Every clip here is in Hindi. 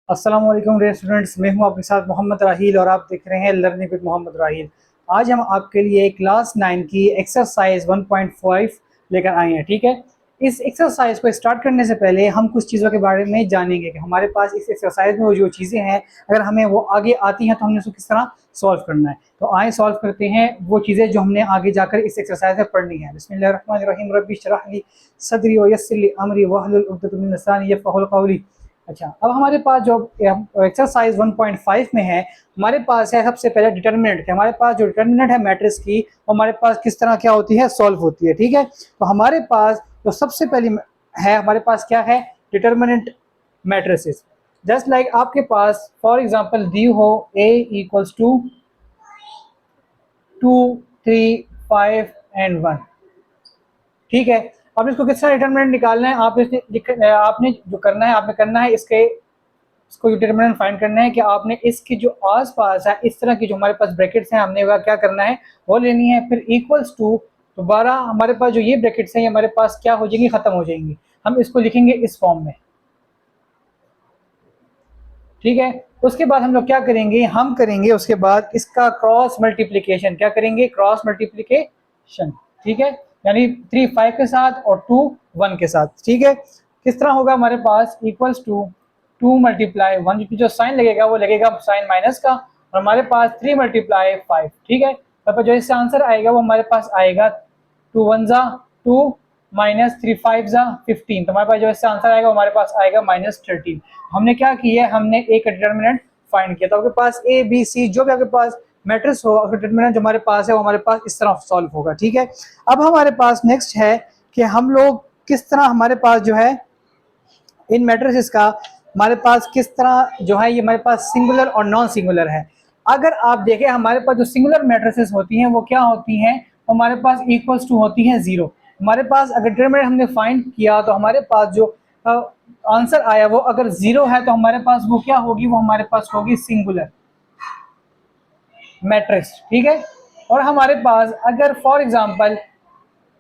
अस्सलाम वालेकुम डियर स्टूडेंट्स, मैं हूं आपके साथ मोहम्मद राहील और आप देख रहे हैं लर्निंग विद मोहम्मद राहील। आज हम आपके लिए क्लास 9 की एक्सरसाइज 1.5 लेकर आए हैं। ठीक है, इस एक्सरसाइज को स्टार्ट करने से पहले हम कुछ चीज़ों के बारे में जानेंगे कि हमारे पास इस एक्सरसाइज में वो जो चीज़ें हैं, अगर हमें वो आगे आती हैं तो हमने उसको किस तरह सॉल्व करना है। तो आए सॉल्व करते हैं वो चीज़ें जो हमने आगे जाकर इस एक्सरसाइज में पढ़नी है। बिस्मिल्लाहिर्रहमानिर्रहीम, रब्बी इश्रह ली सदरी व यस्सिर ली अमरी वहलुल उक़दतम मिन लिसानी यफ़क़हू क़ौली। अच्छा, अब हमारे पास जो एक्सरसाइज 1.5 में है, हमारे पास है सबसे पहले डिटर्मिनेंट। हमारे पास जो डिटर्मिनेंट है मैट्रिक्स की, वो हमारे पास किस तरह क्या होती है, सॉल्व होती है। ठीक है, तो हमारे पास जो सबसे पहली है, हमारे पास क्या है, डिटर्मिनेंट मैट्रिसेस। जस्ट लाइक आपके पास फॉर एग्जांपल दी हो a इक्वल्स टू 2, 3, 5 एंड 1। ठीक है, अब इसको किस तरह डिटर्मिनेंट निकालना है, आपने जो करना है, आपने करना है इसको डिटरमिनेंट फाइंड करना है कि आपने इसकी जो आस-पास है, इस तरह की जो हमारे पास ब्रैकेट्स हैं, हमने वह क्या करना है, वो लेनी है। फिर इक्वल्स टू दोबारा हमारे पास जो ये ब्रैकेट्स हैं, ये हमारे पास क्या हो जाएंगी, खत्म हो जाएंगी। हम इसको लिखेंगे इस फॉर्म में। ठीक है, उसके बाद हम लोग क्या करेंगे, हम करेंगे उसके बाद इसका क्रॉस मल्टीप्लीकेशन। क्या करेंगे, क्रॉस मल्टीप्लीकेशन। ठीक है, यानी 3 5 के साथ और 2 1 के साथ। ठीक है, किस तरह होगा, हमारे पास इक्वल्स टू 2 मल्टीप्लाई 1, जो साइन लगेगा वो लगेगा साइन माइनस का, और हमारे पास 3 मल्टीप्लाई 5। ठीक है, तो जो इससे आंसर आएगा वो हमारे पास आएगा 2 1 जा 2 माइनस 3 5 जा 15। तो हमारे पास जो इससे आंसर आएगा हमारे पास आएगा -13। हमने क्या किया है, हमने ए का डिटर्मिनेंट फाइंड किया। तो आपके पास ए बी सी जो भी आपके पास मैट्रिक्स हो, अगर डिटर्मिनेंट जो हमारे पास है वो हमारे पास इस तरह सॉल्व होगा। ठीक है, अब हमारे पास नेक्स्ट है कि हम लोग किस तरह, हमारे पास जो है इन मैट्रिसेस का, हमारे पास किस तरह जो है, ये हमारे पास सिंगुलर और नॉन सिंगुलर है। अगर आप देखें, हमारे पास जो सिंगुलर मैट्रिसेस होती हैं वो क्या होती हैं, हमारे पास इक्वल्स टू होती हैं 0। हमारे पास अगर डिटरमिनेंट हमने फाइंड किया तो हमारे पास जो आंसर आया वो अगर 0 है तो हमारे पास वो क्या होगी, वो हमारे पास होगी सिंगुलर मैट्रिक्स। ठीक है, और हमारे पास अगर फॉर एग्जांपल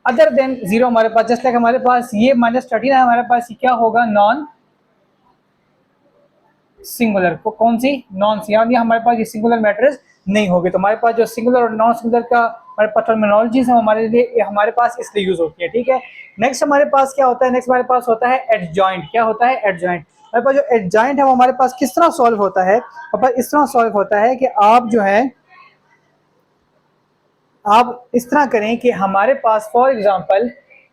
अदर देन 0 हमारे पास, जस्ट लाइक हमारे पास ये -13 है, हमारे पास ये क्या होगा, नॉन सिंगुलर। को कौन सी, नॉन सी, यानी हमारे पास ये सिंगुलर मैट्रिक्स नहीं होगी। तो हमारे पास जो सिंगुलर और नॉन सिंगुलर का हमारे पास टर्मिनोलॉजीज है, हमारे लिए हमारे पास इसलिए यूज होती है। ठीक है, नेक्स्ट हमारे पास क्या होता है, नेक्स्ट हमारे पास होता है एडजॉइंट। क्या होता है, एडजॉइंट। हमारे पास जो एडजॉइंट है वो हमारे पास किस तरह सॉल्व होता है, हमारे पास इस तरह सॉल्व होता है कि आप जो है, आप इस तरह करें कि हमारे पास फॉर एग्जांपल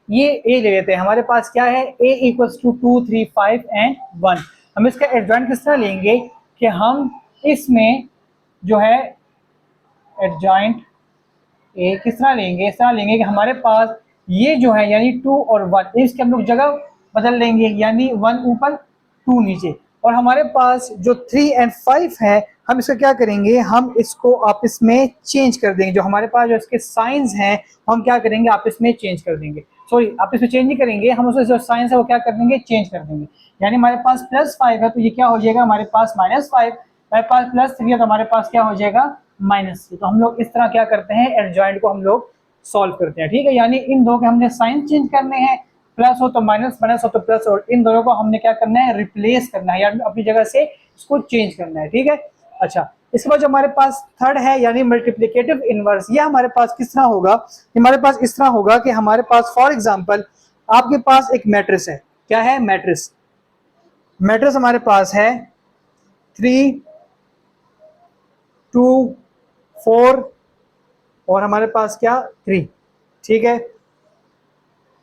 ये ए ले लेते हैं। हमारे पास क्या है, ए इक्वल्स टू 2 3 5 एंड 1। हम इसका एडजॉइंट किस तरह लेंगे कि हम इसमें जो है एडजॉइंट ए किस तरह लेंगे, इस तरह लेंगे कि हमारे पास ये जो है यानी 2 और 1, इसके हम लोग जगह बदल लेंगे, यानी 1 ऊपर 2 नीचे। और हमारे पास जो 3 एंड 5 है, हम इसका क्या करेंगे, हम इसको आपस में चेंज कर देंगे। जो हमारे पास जो इसके साइंस हैं हम क्या करेंगे, आपस में चेंज कर देंगे। सॉरी, आपस में चेंज नहीं करेंगे, हम उसके जो साइंस है वो क्या कर देंगे, चेंज कर देंगे। यानी हमारे पास +5 है तो ये क्या हो जाएगा, हमारे पास -5। हमारे पास +3 है तो हमारे पास क्या हो जाएगा, -3। तो हम लोग इस तरह क्या करते हैं, एडजॉइंट को हम लोग सॉल्व करते हैं। ठीक है, यानी इन दो के हमने साइन चेंज करने हैं, प्लस हो तो माइनस, माइनस हो तो प्लस, और इन दोनों को हमने क्या करना है, रिप्लेस करना है, यानी अपनी जगह से इसको चेंज करना है। ठीक है, अच्छा, इसके बाद जो हमारे पास थर्ड है यानी मल्टीप्लिकेटिव इनवर्स, ये हमारे पास किस तरह होगा, हमारे पास इस तरह होगा कि हमारे पास फॉर एग्जांपल आपके पास एक मैट्रिक्स है। क्या है, मैट्रिक्स। मैट्रिक्स हमारे पास है 3 2 4 और हमारे पास क्या, 3। ठीक है,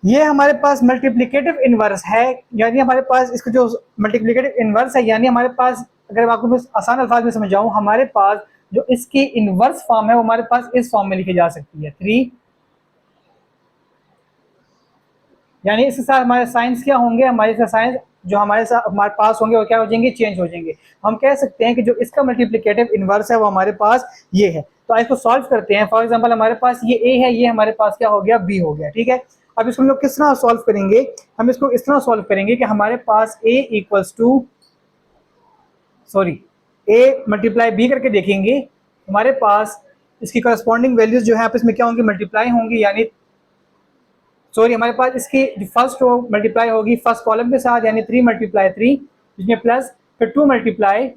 ये हमारे पास मल्टीप्लिकेटिव इनवर्स है, यानी हमारे पास इसका जो मल्टीप्लिकेटिव इनवर्स है, यानी हमारे पास, अगर आपको मैं आसान अल्फाज में समझाऊं, हमारे पास जो इसकी इनवर्स फॉर्म है वो हमारे पास इस फॉर्म में लिखी जा सकती है 3, यानी इसके साथ हमारे साइंस क्या होंगे, हमारे साइंस जो हमारे साथ हमारे पास होंगे वो क्या हो जाएंगे, चेंज हो जाएंगे। हम कह सकते हैं कि जो इसका मल्टीप्लिकेटिव इनवर्स है वो हमारे पास ये है। तो इसको सॉल्व करते हैं। फॉर एग्जांपल हमारे पास ये ए है, ये हमारे पास क्या हो गया, बी हो गया। ठीक है, अब इसको हम लोग किस तरह सॉल्व करेंगे, हम इसको इस तरह सॉल्व करेंगे कि हमारे पास a equals to, sorry, a multiply b करके देखेंगे। हमारे पास इसकी करस्पॉन्डिंग वैल्यूज जो है आपस में क्या होंगी, मल्टीप्लाई होंगी, यानी सॉरी, हमारे पास इसकी फर्स्ट रो मल्टीप्लाई होगी फर्स्ट कॉलम के साथ, यानी 3 × 3 जिसमें प्लस फिर 2 मल्टीप्लाई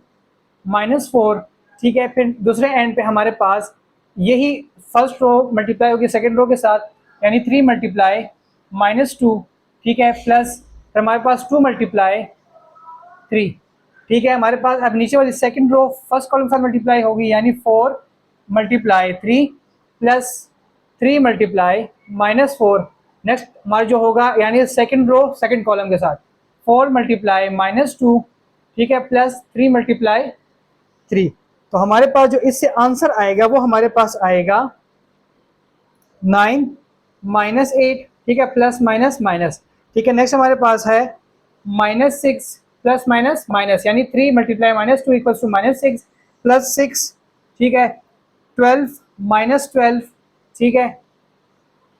-4, ठीक है। फिर दूसरे एंड पे हमारे पास यही फर्स्ट रो मल्टीप्लाई होगी सेकेंड रो के साथ, यानी 3 मल्टीप्लाई -2, ठीक है, प्लस फिर हमारे पास 2 मल्टीप्लाई 3, ठीक है। हमारे पास अब नीचे वाली सेकंड रो फर्स्ट कॉलम के साथ मल्टीप्लाई होगी, यानी 4 मल्टीप्लाई 3 प्लस 3 मल्टीप्लाई -4। नेक्स्ट हमारा जो होगा यानी सेकंड रो सेकंड कॉलम के साथ 4 मल्टीप्लाई -2, ठीक है, प्लस 3 मल्टीप्लाई 3। तो हमारे पास जो इससे आंसर आएगा वो हमारे पास आएगा 9 -8, ठीक है, प्लस माइनस माइनस, ठीक है। नेक्स्ट हमारे पास है -6 प्लस माइनस माइनस, यानी 3 मल्टीप्लाई -2 इक्वल्स टू -6 प्लस 6, ठीक है, 12 -12, ठीक है,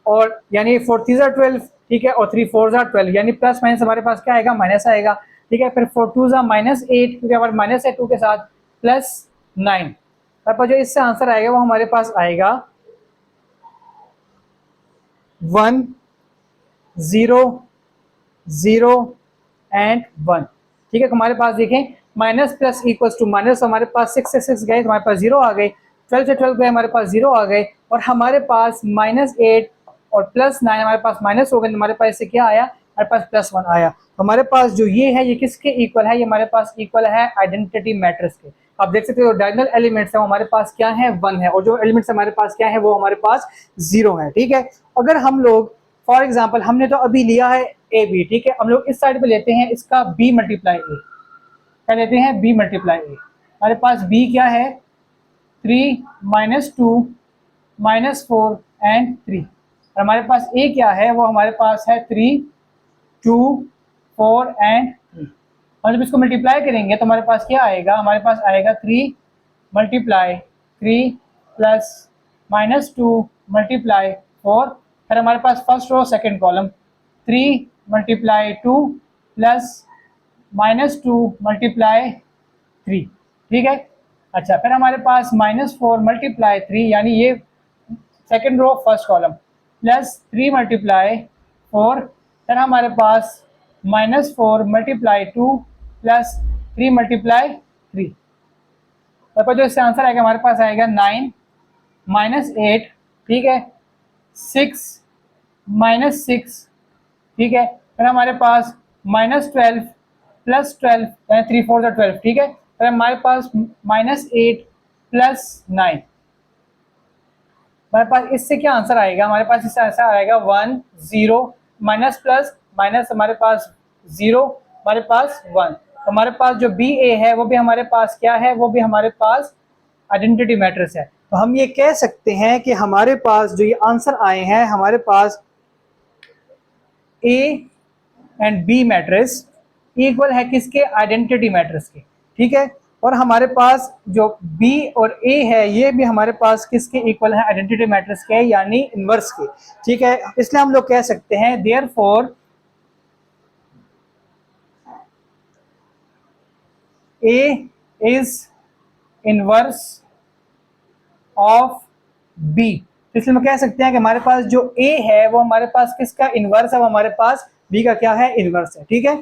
और यानी 4 3 12, ठीक है, और 3 4 12, यानी प्लस माइनस हमारे पास क्या आएगा, माइनस आएगा, ठीक है। फिर 4 2 -8, क्योंकि हमारे माइनस है 2 के साथ, प्लस 9। हमारे पास जो इससे आंसर आएगा वो हमारे पास आएगा 1 0 0 एंड 1, ठीक है। हमारे पास देखें minus plus equals to minus, हमारे पास 6 से 6 गए तो हमारे पास 0 आ गए, 12 से 12 गए हमारे पास 0 आ गए, और हमारे पास -8 और +9 हमारे पास माइनस हो गए, हमारे पास इससे क्या आया, हमारे पास +1 आया। तो हमारे पास जो ये है ये किसके इक्वल है, ये हमारे पास इक्वल है आइडेंटिटी मैट्रिक्स के। आप देख सकते हो डायगोनल एलिमेंट्स है हमारे पास क्या है, 1 है, और जो एलिमेंट्स हमारे पास क्या है वो हमारे पास 0 है, ठीक है। अगर हम लोग फॉर एग्जाम्पल हमने तो अभी लिया है ए बी, ठीक है, हम लोग इस साइड पे लेते हैं इसका बी मल्टीप्लाई ए, क्या लेते हैं, बी मल्टीप्लाई ए। हमारे पास बी क्या है, 3 -2 -4 एंड 3, और हमारे पास ए क्या है, वो हमारे पास है 3 2 4 एंड 3। और जब इसको मल्टीप्लाई करेंगे तो हमारे पास क्या आएगा, हमारे पास आएगा 3 मल्टीप्लाई 3 प्लस -2 मल्टीप्लाई 4, फिर हमारे पास first row second column 3 multiply 2 plus -2 multiply 3, ठीक है। अच्छा, फिर हमारे पास -4 मल्टीप्लाई 3, यानी ये second row first column, plus 3 multiply 4, फिर हमारे पास -4 मल्टीप्लाई 2 प्लस 3 मल्टीप्लाई 3। तो जो इससे आंसर आएगा हमारे पास आएगा 9 -8, ठीक है, 6 -6, ठीक है, फिर हमारे पास -12 प्लस 12, 3 4 12, ठीक है, फिर हमारे पास -8 प्लस 9। हमारे पास इससे क्या आंसर आएगा, हमारे पास इससे आंसर आएगा 1 0 माइनस प्लस माइनस, हमारे पास 0, हमारे पास 1। तो हमारे पास जो बी ए है वो भी हमारे पास क्या है, वो भी हमारे पास आइडेंटिटी मैट्रिक्स है। तो हम ये कह सकते हैं कि हमारे पास जो ये आंसर आए हैं, हमारे पास a and b matrix equal है किसके, आइडेंटिटी मैट्रिक्स के, ठीक है। और हमारे पास जो बी और ए है ये भी हमारे पास किसके इक्वल है, आइडेंटिटी मैट्रिक्स के, यानी इनवर्स के, ठीक है। इसलिए हम लोग कह सकते हैं therefore A is inverse of B. इसलिए हम कह सकते हैं कि हमारे पास जो ए है वो हमारे पास किसका इनवर्स है, वो हमारे पास बी का क्या है, इनवर्स है, ठीक है।